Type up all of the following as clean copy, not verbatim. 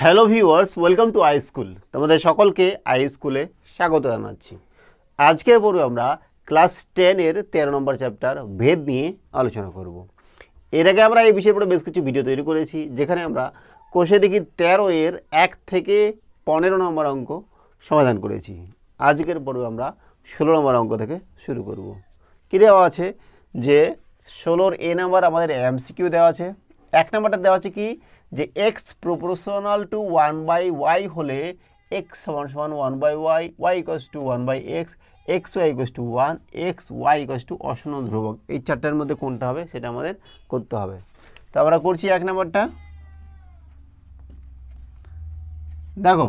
Hello viewers, welcome to I school. তোমাদের সকলকে I স্কুলে স্বাগত জানাচ্ছি। আজকের পর্বে আমরা ক্লাস 10-এর 13 নম্বর চ্যাপ্টার ভেদ নিয়ে আলোচনা করব। এর আগে আমরা এই বিষয়ের উপরে বেশ কিছু ভিডিও তৈরি করেছি, যেখানে আমরা কোষে দেখি 13-এর 1 থেকে 15 নম্বর অঙ্ক সমাধান করেছি। আজকের পর্বে আমরা 16 নম্বর অঙ্ক থেকে শুরু করব। কী দেওয়া আছে যে 16-র এ নাম্বার আমাদের এমসিকিউ দেওয়া আছে। এক নাম্বারটা দেওয়া আছে কি, যে এক্স প্রপোর্শনাল টু 1/y হলে এক্স সমান সমান 1/y, Y equals to 1/x, X Y equals to 1, X Y equals to অশূন্য ধ্রুবক। এই চারটার মধ্যে কোনটা হবে সেটা আমাদের করতে হবে। তো আমরা করছি এক নাম্বারটা। দেখো,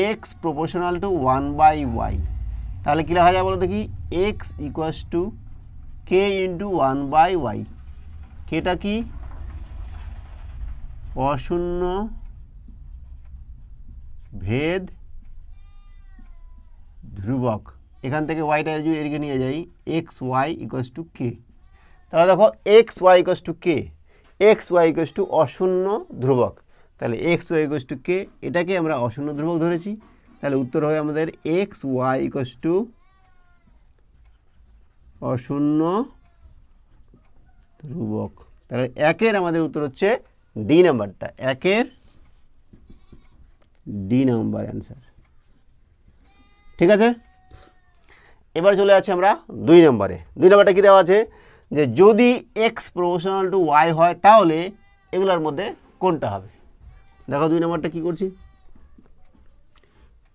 এক্স প্রপোর্শনাল টু 1/y, তাহলে কী লেখা যায় বলো দেখি, x equals to k into 1/y। কেটা কি? অশূন্য ভেদ ধ্রুবক। এখান থেকে ওয়াইটা যদি এদিকে নিয়ে যাই, X Y equals to K. তাহলে দেখো, x Y equals to K, X Y equals to অশূন্য ধ্রুবক। তাহলে X Y equals to K, এটাকে আমরা অশূন্য ধ্রুবক ধরেছি। তাহলে উত্তর হবে আমাদের এক্স ওয়াই ইকুয়ালস টু অশূন্য ধ্রুবক। তাহলে একের আমাদের উত্তর হচ্ছে ডি নাম্বারটা, একের ডি নাম্বার অ্যান্সার। ঠিক আছে, এবার চলে আসছি আমরা 2 নম্বরে। 2 নম্বরটা কী দেওয়া আছে, যে যদি এক্স প্রপোর্শনাল টু ওয়াই হয় তাহলে এগুলোর মধ্যে কোনটা হবে। দেখো 2 নম্বরটা কী করছি,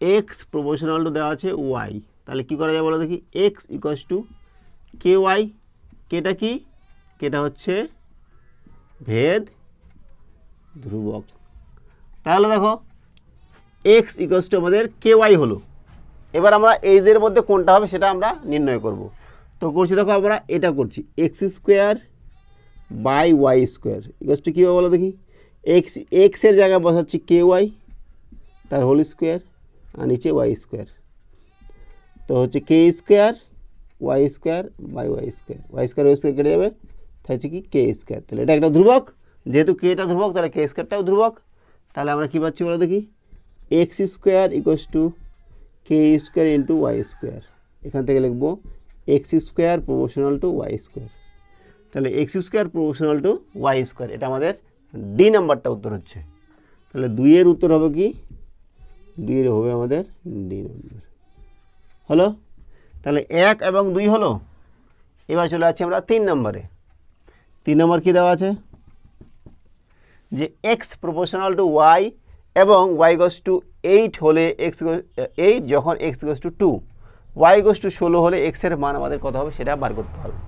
এক্স প্রপোর্শনাল টু দেওয়া আছে ওয়াই, তাহলে কী করা যায় বলো দেখি, x equals to k y. কেটা কি? কেটা হচ্ছে ভেদ ধ্রুবক। তাহলে দেখো, এক্স ইকুয়ালস টু আমাদের কে ওয়াই হলো। এবার আমরা এইদের মধ্যে কোনটা হবে সেটা আমরা নির্ণয় করব। তো করছি, দেখো আমরা এটা করছি, X square by Y square equals to কী হবে বলো দেখি, এক্সের জায়গায় বসাচ্ছি কে ওয়াই, তার হোল স্কোয়ার, আর নিচে ওয়াই স্কোয়ার। তো হচ্ছে K square Y square by Y square, Y square Y square কেটে যাবে, তাই হচ্ছে কি কে স্কোয়ার। তাহলে এটা একটা ধ্রুবক, যেহেতু কেটা ধ্রুবক তাহলে কে স্কোয়ারটাও ধ্রুবক। তাহলে আমরা কী পাচ্ছি বলো দেখি, X square equals to K square into Y square. এখান থেকে লিখবো X square proportional to Y square. তাহলে X square proportional to Y square, এটা আমাদের ডি নাম্বারটা উত্তর হচ্ছে। তাহলে 2-এর উত্তর হবে কি, 2-এর হবে আমাদের ডি নাম্বার। হলো, তাহলে 1 এবং 2 হলো। এবার চলে যাচ্ছি আমরা 3 নম্বরে। 3 নম্বর কী দেওয়া আছে, যে এক্স প্রপোর্শনাল টু ওয়াই এবং ওয়াই ইকুয়ালস টু 8 হলে এক্স 8 যখন x equals to 2, y equals to 16 হলে এক্সের মান আমাদের কত হবে সেটা বার করতে হবে।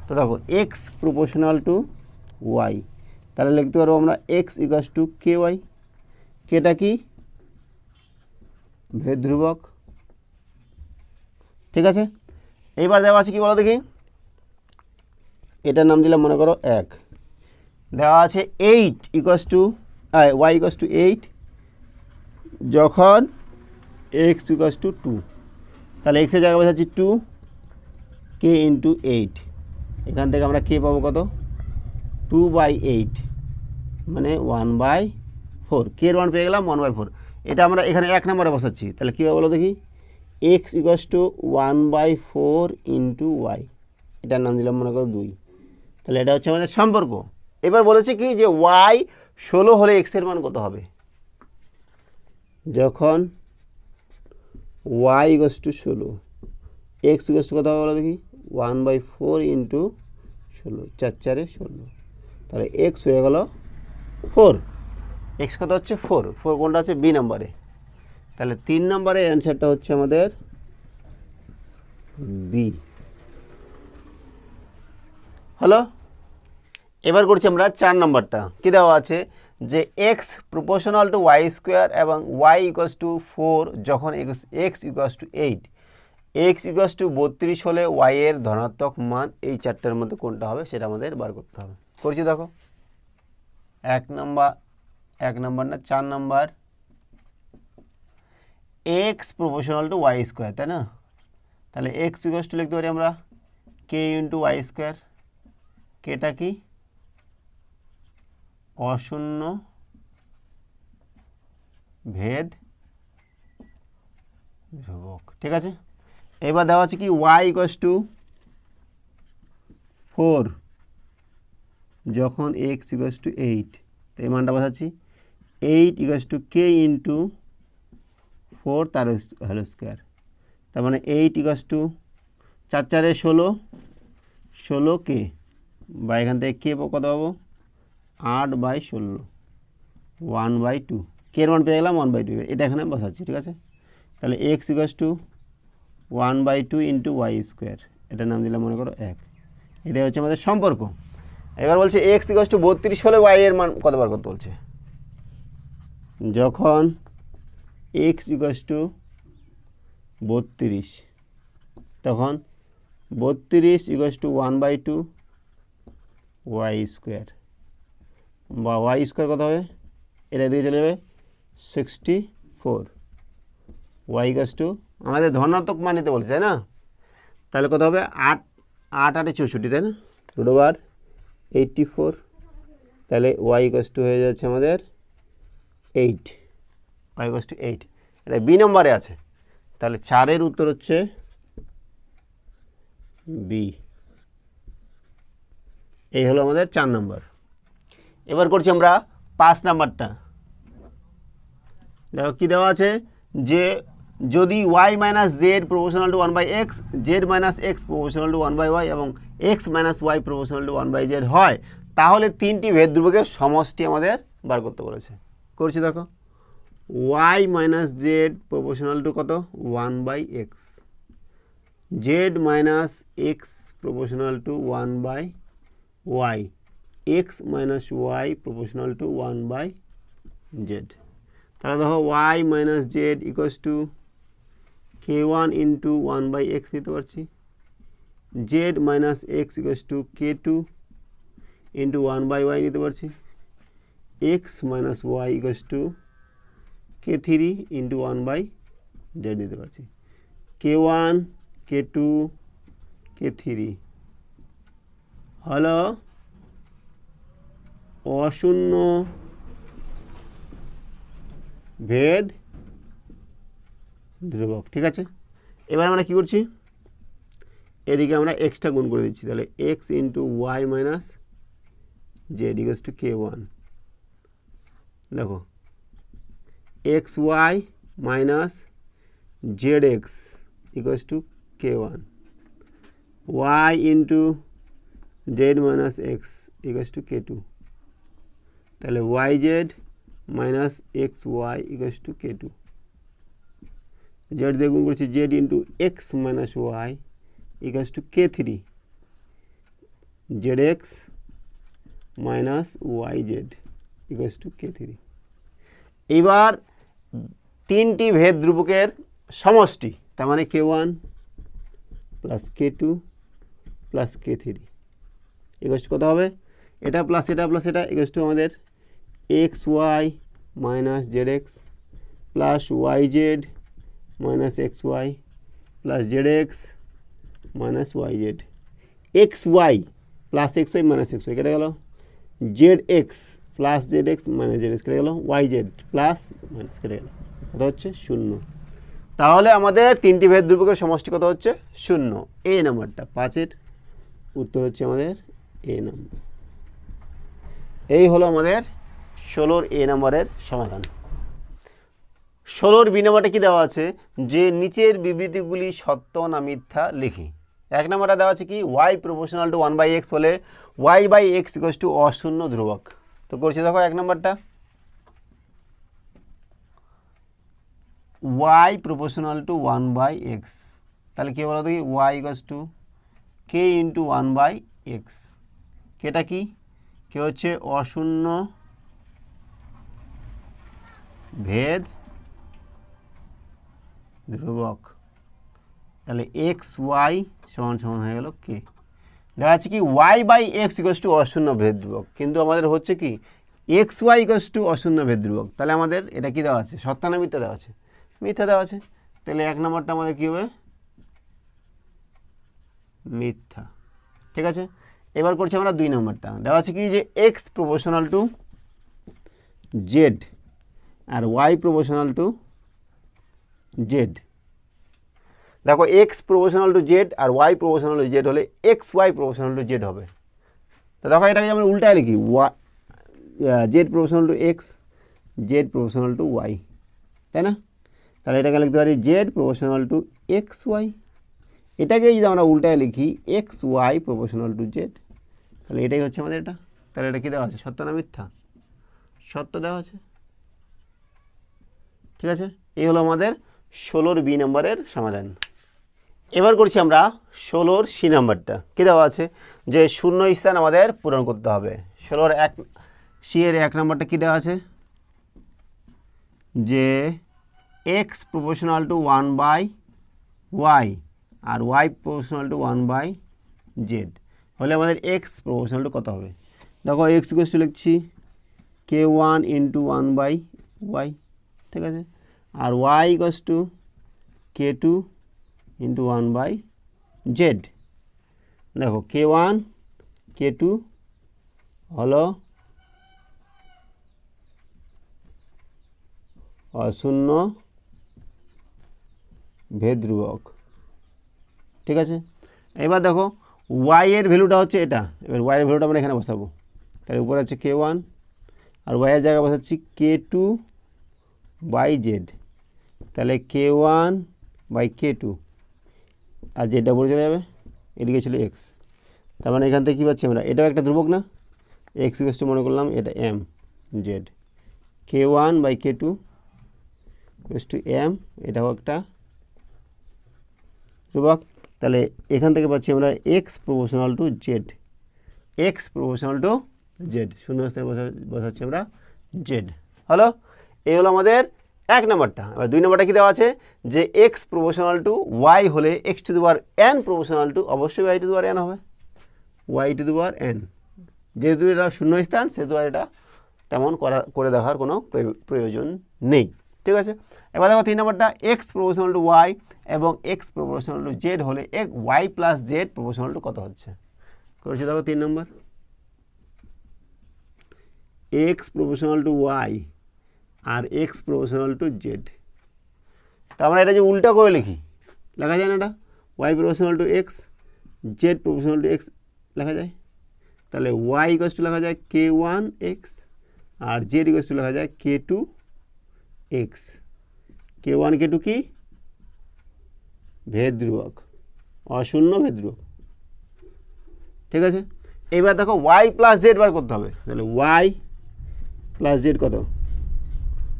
তো দেখো, এক্স প্রপোর্শনাল টু ওয়াই, তাহলে লিখতে পারবো আমরা x equals to k y. কেটা কি? ভেদ ধ্রুবক। ঠিক আছে, এইবার দেওয়া আছে কি বলো দেখি, এটার নাম দিলাম মনে করো 1। দেওয়া আছে 8 equals to y equals to 8 যখন এক্স ইকুয়ালস টু 2। তাহলে এক্সের জায়গায় বসাচ্ছি 2 কে ইন্টু 8। এখান থেকে আমরা কে পাবো কত, 2/8 মানে 1/4। কে-এর মান পেয়ে গেলাম 1/4। এটা আমরা এখানে 1 নম্বরে বসাচ্ছি। তাহলে কী হবে বলো দেখি, x equals to 1/4 into y, এটার নাম দিলাম মনে করো 2। তাহলে এটা হচ্ছে আমাদের সম্পর্ক। এবার বলেছে কি, যে ওয়াই 16 হলে এক্সের মান কত হবে। যখন y equals to 16, x equals to কত হবে বলো দেখি, 1/4 ইন্টু 16, 4 4 16। তাহলে এক্স হয়ে গেল 4। এক্স কত হচ্ছে 4, 4 কোনটা আছে বি নম্বরে। তাহলে 3 নম্বরের অ্যান্সারটা হচ্ছে আমাদের বি। হলো, এবার করছি আমরা 4 নম্বরটা। কী দেওয়া আছে, যে x proportional to Y square এবং ওয়াই ইকুয়ালস টু 4 যখন x equals to 8, x equals to 32 হলে ওয়াই এর ধনাত্মক মান। এই চারটার মধ্যে কোনটা হবে সেটা আমাদের বার করতে হবে। করছি, দেখো 1 নম্বর না 4 নম্বর, X proportional to Y square, তাই না। তাহলে এক্স ইকুয়ালস টু লিখতে পারি আমরা কে ইন্টু ওয়াই স্কোয়ার। কেটা কি? অশূন্য ভেদ ধ্রুবক। ঠিক আছে, এবার দেওয়া আছে কি y ইকুয়ালস টু 4 যখন x ইকুয়ালস টু 8, তো এই মানটা বসাচ্ছি 8 ইকুয়ালস টু k ইন্টু 4 তার হোল স্কোয়ার, তার মানে 8 ইকুয়ালস টু 4 4 16 16k বা এখান থেকে কে কত পাবো 8/16 1/2, কে এর মান পেয়ে গেলাম 1/2, এটা এখানে বসাচ্ছি। ঠিক আছে, তাহলে x equals to 1/2 into Y square, এটার নাম দিলাম মনে করো 1। এটাই হচ্ছে আমাদের সম্পর্ক। এবার বলছে x ইকুয়ালস টু 32 হলে y এর মান কত বার করতে বলছে, যখন x ইকুয়ালস টু 32 তখন 32 ইকুয়ালস টু 1/2 ওয়াই স্কোয়ার, বা ওয়াই স্কোয়ার কত হবে, এটা দিয়ে চলে যাবে 64, ওয়াই ইকুয়ালস টু আমাদের ধনাত্মক মান নিতে বলছে তাই না, তাহলে কত হবে 8 8 8 64 তাই না, রুট ওভার 84, তাহলে ওয়াই ইকুয়ালস টু হয়ে যাচ্ছে আমাদের 8, ওয়াই ইকুয়ালস টু 8, এটা বি নম্বরে আছে, তাহলে 4-এর উত্তর হচ্ছে বি। এই হলো আমাদের 4 নম্বর। এবার করছি আমরা 5 নাম্বারটা। দেখো কী দেওয়া আছে, যে যদি y minus z proportional to 1/x, z minus x proportional to 1/y এবং x minus y proportional to 1/z হয়, তাহলে 3টি ভেদ ধ্রুবকের সমষ্টি আমাদের বার করতে বলেছে। করছি দেখো, y minus z proportional to কত 1/x, z minus x proportional to 1/y, x minus y proportional to 1/z। তাহলে দেখো y minus z equals to k1 into 1/x নিতে পারছি, z minus x equals to k2 into 1/y নিতে পারছি, x minus y equals to k3 into 1/z নিতে পারছি। k1 k2 k3 হলো অশূন্য ভেদ ধ্রুবক। ঠিক আছে, এবার আমরা কি করছি, এদিকে আমরা এক্সটা গুণ করে দিচ্ছি, তাহলে x into y minus z equals to k1, দেখো x y minus z x equals to k1, y into z minus x equals to k2, তাহলে y z minus x Y equals to k2, z দিয়ে গুণ করছি z into x minus y equals to k3, z x minus y z equals to k3। এইবার 3টি ভেদ ধ্রুবকের সমষ্টি, তার মানে k1 plus k2 plus k3 equals to কত হবে, এটা প্লাস এটা প্লাস এটা ইকুয়ালস টু আমাদের x y minus z x plus y z minus x y plus z x minus y z, x y plus x y minus x y কেটে গেল, z x plus z x minus z x কেটে গেল, Y Z plus minus কেটে গেল, কত হচ্ছে 0। তাহলে আমাদের 3টি ভেদ ধ্রুবকের সমষ্টি কত হচ্ছে 0। এ নাম্বারটা 5-এর উত্তর হচ্ছে আমাদের এ নাম্বার। এই হলো আমাদের 16-র এ নাম্বারের সমাধান। 16-র বি নাম্বারটা কি দেওয়া আছে, যে নিচের বিবৃতিগুলি সত্য না মিথ্যা লিখি। 1 নাম্বারটা দেওয়া আছে কি y প্রপোর্শনাল টু 1/x হলে y/x ইকুয়ালস টু অশূন্য ধ্রুবক। তো করছি দেখো 1 নাম্বারটা, y প্রপোর্শনাল টু 1/x, তাহলে কি বলো দেখি y equals to k into 1/x, কেটা কি, কে হচ্ছে অশূন্য ভেদ ধ্রুবক, তাহলে এক্স ওয়াই সমান সমান হয়ে গেল কে। দেখা যাচ্ছে কি y/x ইকুয়ালস টু অশূন্য ভেদ ধ্রুবক, কিন্তু আমাদের হচ্ছে কি এক্স ওয়াই ইকুয়ালস টু অশূন্য ভেদ ধ্রুবক, তাহলে আমাদের এটা কি দেওয়া আছে, সত্য না মিথ্যা দেওয়া আছে, মিথ্যা দেওয়া আছে, তাহলে 1 নম্বরটা আমাদের কী হবে মিথ্যা। ঠিক আছে, এবার করছি আমরা 2 নম্বরটা, দেওয়া আছে কি যে এক্স প্রপোর্শনাল টু জেড আর ওয়াই প্রপোর্শনাল টু জেড। দেখো এক্স প্রপোর্শনাল টু জেড আর ওয়াই প্রপোর্শনাল টু জেড হলে X Y proportional to Z হবে। তো দেখো এটাকে আমরা উল্টায় লিখি, Z proportional to x, Z proportional to Y, তাই না? তাহলে এটাকে লিখতে পারি Z proportional to X Y. এটাকে যদি আমরা উল্টায় লিখি X Y proportional to Z, তাহলে এটাই হচ্ছে আমাদের এটা। তাহলে এটা কী দেওয়া আছে, সত্য না মিথ্যা? সত্য দেওয়া আছে, ঠিক আছে। এই হলো আমাদের 16 বি নম্বরের সমাধান। এবার করছি আমরা 16 সি নাম্বারটা। কী দেওয়া আছে, যে শূন্য স্থান আমাদের পূরণ করতে হবে। 16 এক সি এর 1 নম্বরটা কী দেওয়া আছে, যে এক্স প্রপোর্শনাল টু 1/y আর ওয়াই প্রপোর্শনাল টু 1/z হলে আমাদের এক্স প্রপোর্শনাল টু কত হবে। দেখো এক্স ইকুয়াল টু লিখছি k1 ইন্টু 1/y, ঠিক আছে, আর Y equal to k2 into 1/z। দেখো k1 k2 হলো অশূন্য ভেদ ধ্রুবক, ঠিক আছে। এবার দেখো ওয়াই এর ভ্যালুটা হচ্ছে এটা, এবার ওয়াই এর ভ্যালুটা আমরা এখানে বসাবো। তাহলে উপরে আছে k1 আর ওয়াই এর জায়গায় বসাচ্ছি k2/z, তাহলে k1/k2 আর যেটা বলে চলে যাবে এদিকে ছিল এক্স। তার মানে এখান থেকে কী পাচ্ছি আমরা, এটাও একটা ধ্রুবক না, এক্স ইকুয়াল মনে করলাম এটা m z, k1/k2 equal to m, এটাও একটা ধ্রুবক। তাহলে এখান থেকে পাচ্ছি আমরা x proportional to z, x proportional to z, শূন্য স্থানে বসাচ্ছি আমরা জেড। হলো, এই হলো আমাদের 1 নম্বরটা। এবার 2 নম্বরটা কী দেওয়া আছে, যে এক্স প্রপোর্শনাল টু ওয়াই হলে X to the power N proportional to অবশ্যই Y to the power N হবে, Y to the power N. যেহেতু এটা শূন্য স্থান সেহেতু আর এটা তেমন করে দেখার কোনো প্রয়োজন নেই, ঠিক আছে। এবার দেখো 3 নম্বরটা, এক্স প্রপোর্শনাল টু ওয়াই এবং এক্স প্রপোর্শনাল টু জেড হলে Y plus Z proportional to কত হচ্ছে। করেছি দেখো 3 নম্বর, এক্স প্রপোর্শনাল টু ওয়াই আর এক্স প্রপোর্শনাল টু জেড। তা আমরা এটা যে উল্টা করে লিখি, লেখা যায় না এটা, y proportional to x, Z proportional to x লেখা যায়। তাহলে ওয়াই ইকুয়াল টু লেখা যায় k1x R Z equal to লেখা যায় k2x। k1 k2 কি ভেদ ধ্রুবক, অশূন্য ভেদ ধ্রুবক, ঠিক আছে। এবার দেখো ওয়াই প্লাস জেড বার করতে হবে। তাহলে ওয়াই প্লাস জেড কত,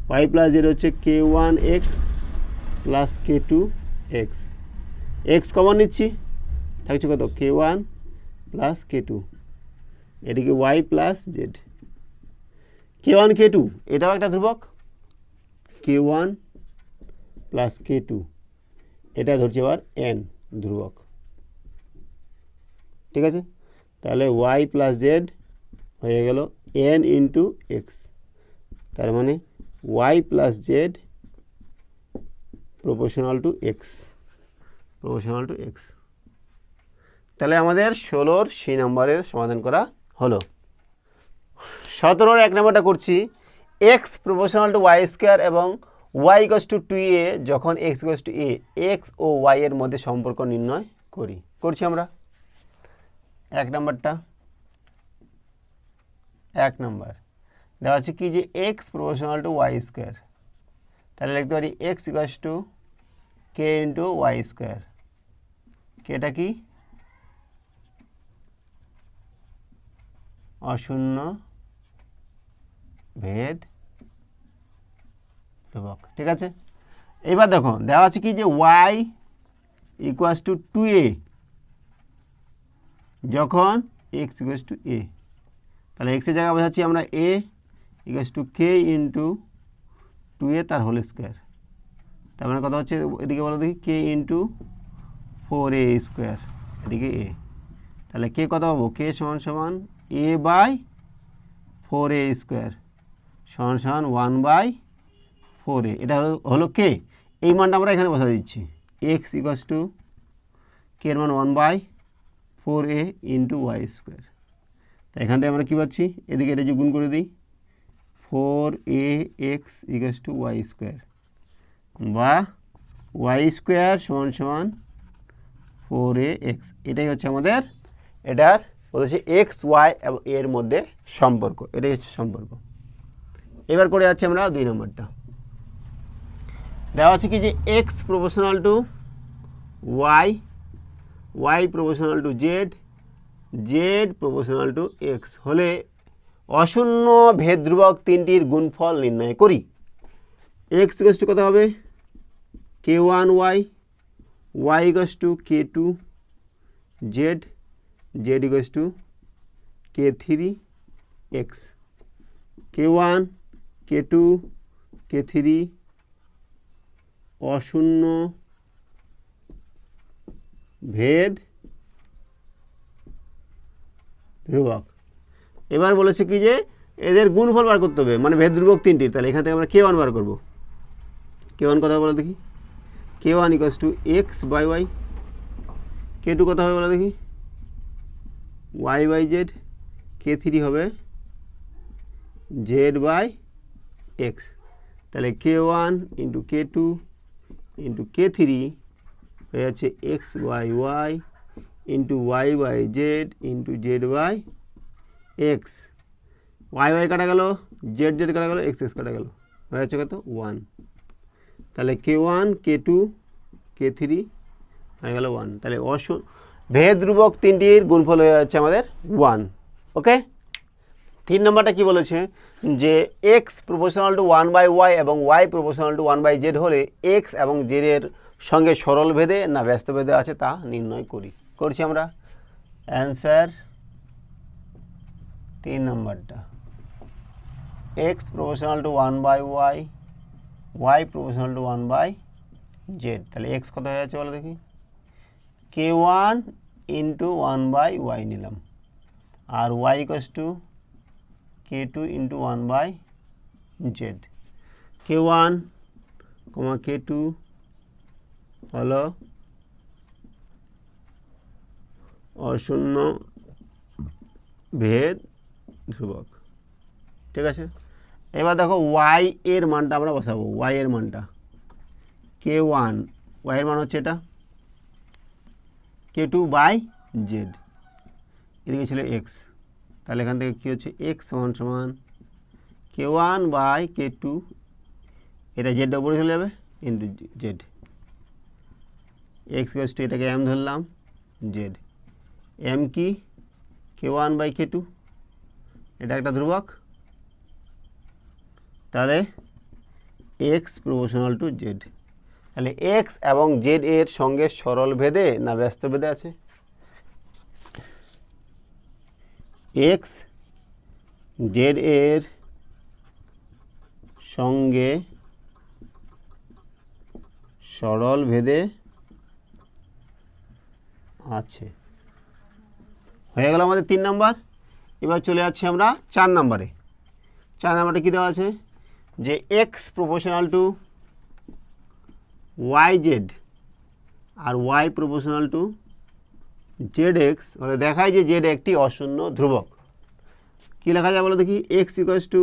ওয়াই প্লাস জেড হচ্ছে k1x plus k2x, x common নিচ্ছি, থাকছে কত k1 প্লাস k2, এদিকে Y plus Z, k1 k2 এটাও একটা ধ্রুবক, k1 প্লাস k2 এটা ধরছে আবার এন ধ্রুবক, ঠিক আছে। তাহলে ওয়াই প্লাস জেড হয়ে গেল এন ইন্টু এক্স, তার মানে y plus Z proportional to x, proportional to x. তাহলে আমাদের 16 সি নম্বরের সমাধান করা হলো। 17 1 নম্বরটা করছি, x proportional to Y square এবং ওয়াই ইকুয়ালস টু 2a যখন x equals to a, x ও ওয়াই এর মধ্যে সম্পর্ক নির্ণয় করছি আমরা। 1 নম্বরটা, 1 নম্বর দেওয়া আছে কি, যে x proportional to Y square, তাহলে লিখতে পারি x equals to k into Y square, কেটা কি অশূন্য ভেদ ধ্রুবক, ঠিক আছে। এবার দেখো দেওয়া আছে কি, যে ওয়াই ইকুয়ালস টু 2a যখন এক্স ইকুয়ালস টু a, তাহলে এক্সের জায়গায় বোঝাচ্ছি আমরা a equals to k into 2a তার হোল স্কোয়ার, তার মানে কথা হচ্ছে এদিকে বলো দেখি কে ইন্টু 4a স্কোয়ার, এদিকে a, তাহলে কে কত পাবো, কে সমান সমান a/4a স্কোয়ার সমান সমান 1/4a, এটা হলো কে। এই মানটা আমরা এখানে বসা দিচ্ছি, এক্স ইকুয়ালস টু কে এর মান 1/4a ইন্টু ওয়াই স্কোয়ার। এখান থেকে আমরা কী পাচ্ছি, এদিকে এটা যে গুণ করে দিই 4ax equals to Y square, বা ওয়াই স্কোয়ার সমান সমান 4ax। এটাই হচ্ছে আমাদের এটার বলেছে এক্স ওয়াই এবং এর মধ্যে সম্পর্ক, এটাই হচ্ছে সম্পর্ক। এবার করে যাচ্ছি আমরা 2 নম্বরটা। দেওয়া আছে কি যে x proportional to y, y proportional to z, z proportional to x হলে অশূন্য ভেদ ধ্রুবক তিনটির গুণফল নির্ণয় করি। এক্স ইকুয়ালস টু কত হবে, k1 y, y equals to k2 z, z equals to k3 x. k1 k2 k3 অশূন্য ভেদ ধ্রুবক। এবার বলেছে কি যে এদের গুণফল বার করতে হবে, মানে ভেদ ধ্রুবক তিনটির। তাহলে এখান থেকে আমরা k1 বার করব। k1 কথা বলে দেখি, k1 equals to x by y, k2 কথা হবে বলে দেখি ওয়াই বাই জেড, k3 হবে জেড বাই এক্স। তাহলে k1 into k2 into k3 হয়ে যাচ্ছে x by y into y by z into z by x. Y y কাটা গেল, জেড জেড কাটা গেল, এক্স এক্স কাটা গেল, হয়ে যাচ্ছে কত 1। তাহলে k1 k2 k3 হয়ে গেল 1। তাহলে ভেদ ধ্রুবক তিনটির গুণফল হয়ে যাচ্ছে আমাদের 1। ওকে, 3 নম্বরটা কি বলেছে যে x proportional to 1 by Y এবং Y proportional to 1 by Z হলে এক্স এবং জেডের সঙ্গে সরল ভেদে না ব্যস্ত ভেদে আছে তা নির্ণয় করি। করছি আমরা অ্যান্সার 3 নম্বরটা, x proportional to 1 by y, y proportional to 1 by z. তাহলে এক্স কত হয়ে যাচ্ছে বলো দেখি, k1 ইন্টু 1 বাই ওয়াই নিলাম, আর Y equals to k2 into 1 by Z. k1 k2 হলো অশূন্য ভেদ ধ্রুবক। ঠিক আছে, এবার দেখো ওয়াই এর মানটা আমরা বসাবো। ওয়াই এর মানটা k1, ওয়াই এর মান হচ্ছে এটা k2 বাই জেড, এদিকে ছিল এক্স। তাহলে এখান থেকে কী হচ্ছে এক্স সমান সমান k1 বাই k2, এটা জেড উপরে চলে যাবে into Z, x equals two এটাকে এম ধরলাম জেড, এম কি k1 বাই k2, এটা একটা ধ্রুবক। তাহলে এক্স প্রপোর্শনাল টু জেড। তাহলে এক্স এবং জেড এর সঙ্গে সরল ভেদে না ব্যস্ত ভেদে আছে, এক্স জেড এর সঙ্গে সরল ভেদে আছে। হয়ে গেল আমাদের 3 নম্বর। এবার চলে যাচ্ছি আমরা 4 নম্বরে। 4 নম্বরে কী দেওয়া আছে যে x proportional to y z আর Y proportional to z x হলে দেখায় যে জেড একটি অশূন্য ধ্রুবক। কী লেখা যায় বলো দেখি, x equals to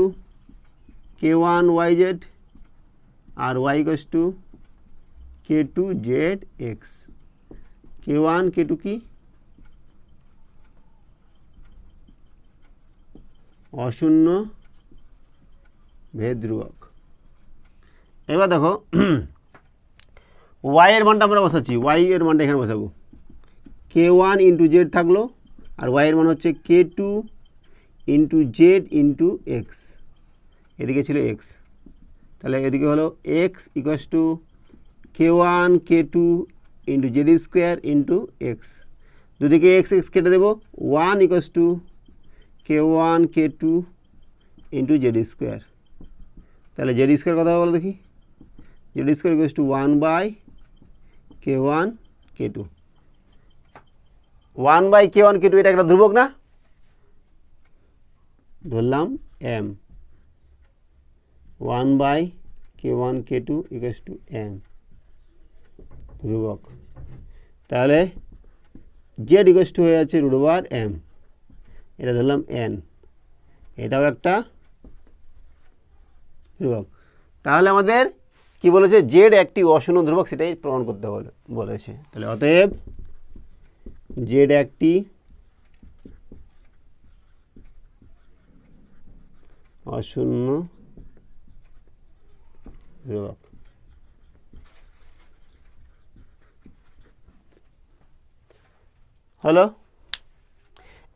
k1 y z আর Y equals to k2 z x. k1 k2 কি অশূন্য ভেদ ধ্রুবক। এবার দেখো ওয়াই এর মানটা আমরা বসাচ্ছি, ওয়াই এর মানটা এখানে বসাবো, k1 ইন্টু জেড থাকলো আর ওয়াই এর মান হচ্ছে k2 into Z into x, এদিকে ছিল এক্স। তাহলে এদিকে হলো x equals to k1 k2 into z square into x, দুদিকে এক্স এক্স কেটে দেবো, 1 equals to k1 k2 into z square. তাহলে জেড স্কোয়ার কথা বলো দেখি, z square equals to 1 by k1 k2, 1 by k1 k2 এটা একটা ধ্রুবক না, ধরলাম m, 1 by k1 k2 equals to m ধ্রুবক। তাহলে জেড ইকুয়ালস টু হয়ে যাচ্ছে √m, এটা ধরলাম n, এটাও একটা ধ্রুবক। তাহলে আমাদের কি বলেছে, জেড একটি অশূন্য ধ্রুবক, সেটাই প্রমাণ করতে বলেছে। তাহলে অতএব জেড একটি অশূন্য ধ্রুবক। হলো।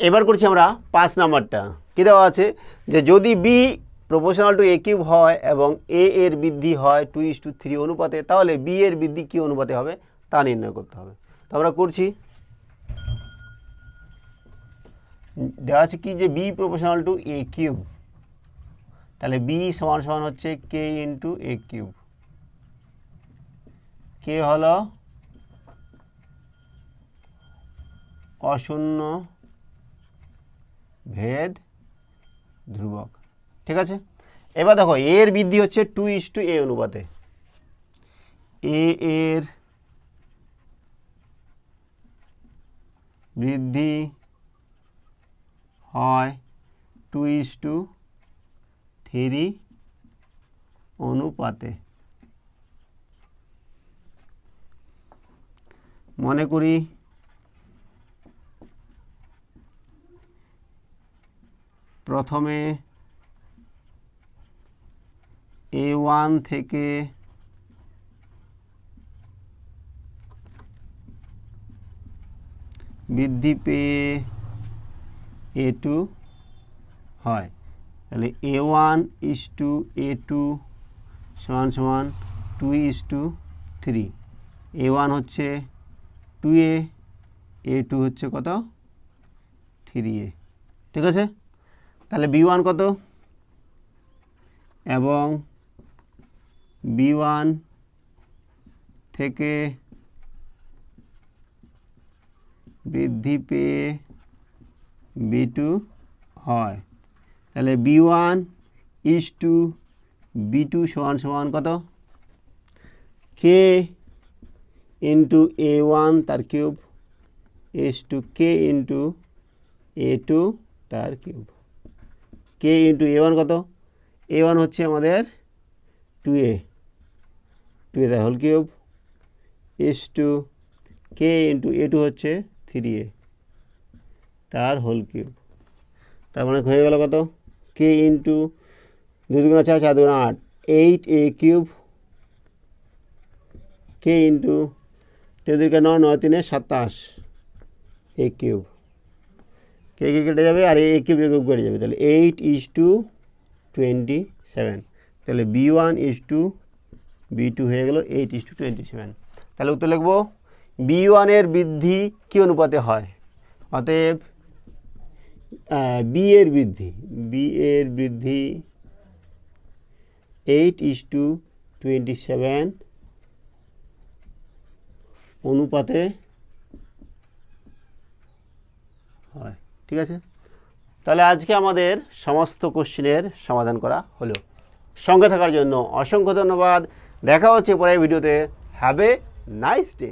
এবার করছি আমরা 5 নাম্বারটা। কী দেওয়া আছে, যে যদি b proportional to a cube হয় এবং এ এর বৃদ্ধি হয় 2:3 অনুপাতে, তাহলে বি এর বৃদ্ধি কী অনুপাতে হবে তা নির্ণয় করতে হবে। তো আমরা করছি, দেওয়া আছে কি, যে b proportional to a cube, তাহলে বি সমান সমান হচ্ছে কে ইন্টু এ কিউব। কে হলো অশূন্য ভেদ ধ্রুবক। ঠিক আছে। এবার দেখো এর বৃদ্ধি হচ্ছে 2:a অনুপাতে, এ এর বৃদ্ধি হয় 2:3 অনুপাতে। মনে করি প্রথমে A1 থেকে বৃদ্ধি পেয়ে A2 হয়, তাহলে A1 is to A2 সমান সমান 2:3। A1 হচ্ছে 2a, A2 হচ্ছে কত 3a। ঠিক আছে। তাহলে B1 কত, এবং B1 থেকে বৃদ্ধি পেয়ে B2 হয়, তাহলে B1 is to B2 সমান সমান কত, K ইন্টু A1 তার cube is to K into A2 তার কিউব। K ইন্টু A1 কত, A1 হচ্ছে আমাদের 2a, 2a তার whole cube is to K into A2 হচ্ছে 3a তার হোল কিউব। তার মানে হয়ে গেল কত, K ইন্টু 2 দুগুণা 4, 4 দুগুণা 8, 8a কিউব, K ইন্টু 3 দুগুণা 9, 9 3 27 a কিউব। কে কেটে যাবে আর এ কিউব কেটে যাবে, তাহলে 8:27। তাহলে B1 is to B2 হয়ে গেল 8:27। তাহলে উত্তর লিখব B1 এর বৃদ্ধি কি অনুপাতে হয়, অতএব বি এর বৃদ্ধি 8:27 অনুপাতে হয়। ঠিক আছে। তাহলে আজকে আমাদের সমস্ত কোশ্চেনের সমাধান করা হলো। সঙ্গে থাকার জন্য অসংখ্য ধন্যবাদ। দেখা হচ্ছে পরের ভিডিওতে। Have a nice day.